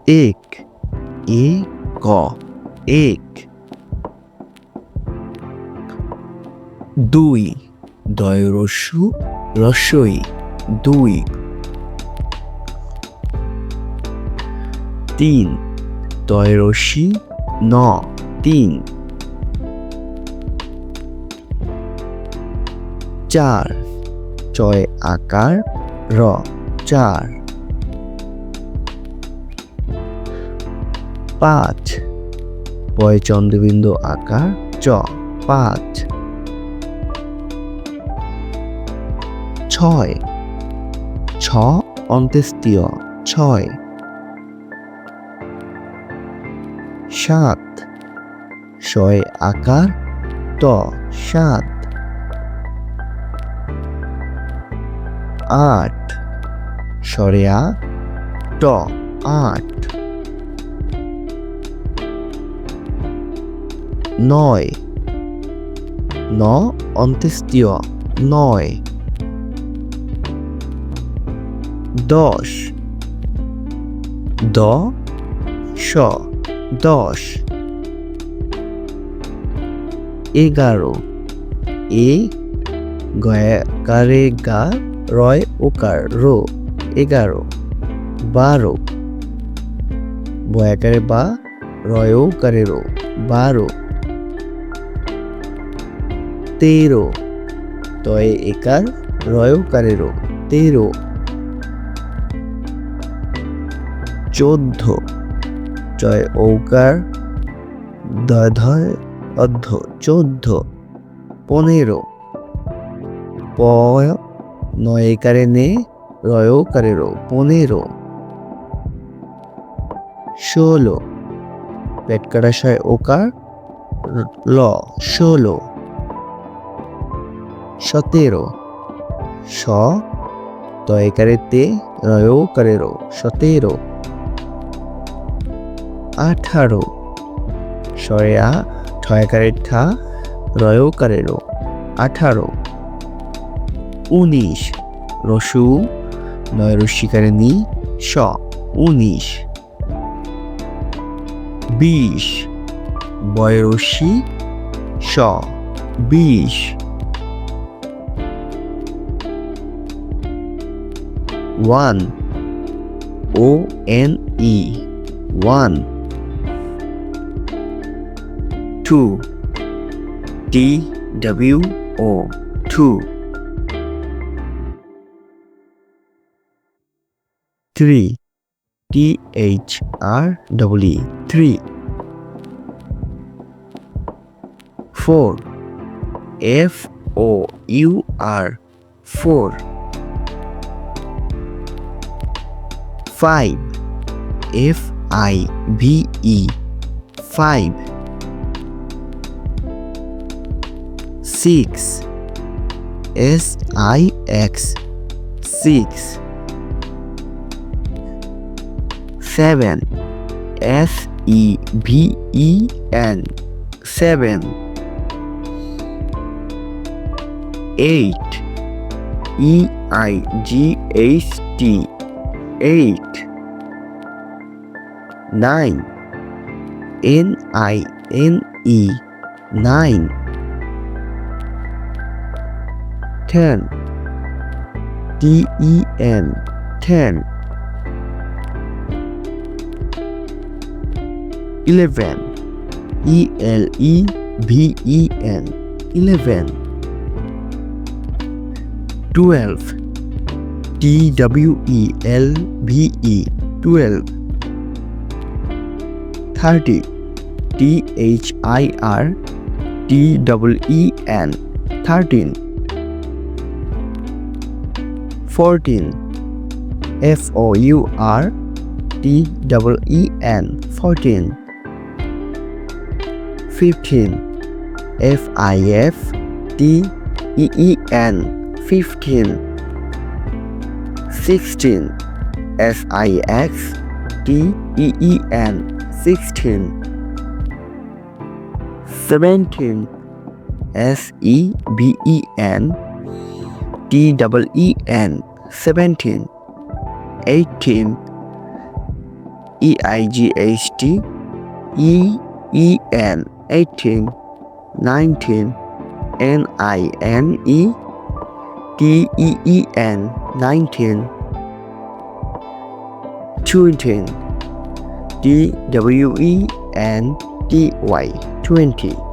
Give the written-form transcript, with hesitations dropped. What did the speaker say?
এক, এ ক, এক। দুই, দয় রস্যু রস্যই, দুই। তিন, তয় রস্যি ন, তিন। চার, চয় আকার র, চার। পাঁচ, পয় চন্দ্রবিন্দু আকার চ, পাঁচ। ছয়, ছ অন্ত্যেষ্টিয়, ছয়। সাত, শয় আকার ত, সাত। আট, সরেয়া ট, আট। নয়, ন অন্ত্যেষ্টিয়, নয়। দশ, দ স, দশ। এগারো, এ গয়াকারে গা রয় ওকার রো, এগারো। বারো, বয়াকারে বা রয় ওকারে রো, বারো। তেরো, তয়ে একার রয় ওকারে রো, তেরো। চোদ্দ, চয় ঔকার দয় ধয় অর্ধ, চোদ্দ। পনেরো, প নয় একারে নে রয় ওকারে রো, পনেরো। ষোলো, পেট কাটা শয় ওকার ল, ষোলো। সতেরো, স তয় একারে তে রয় ওকারে রো, সতেরো। আঠারো, সয়া ঠয়াকারে ঠা রয় ওকারে রো, আঠারো। উনিশ, রসু নয় রস্যিকারে নি স, উনিশ। বিশ, বয় রস্যি স, বিশ। One, O N E, one. Two, T W O, two. Three, T H R double E, three. Four, F O U R, four. Five, F I V E, five. Six, S I X, six. Seven, S E V E N, seven. Eight, E I G H T, eight. Nine, N I N E, nine. 10, TEN, 10. 11, ELEVEN, 11. 12, TWELVE, 12. 30, THIRTEN, 13. 14, FOURTEN, 14. 15, FIFTEEN, 15. 16, SIXTEEN, 16. 17, SEVENTEEN, 17. 18, EIGHT EEN 18 19 NINE TEEN 19 20 TWENTY 20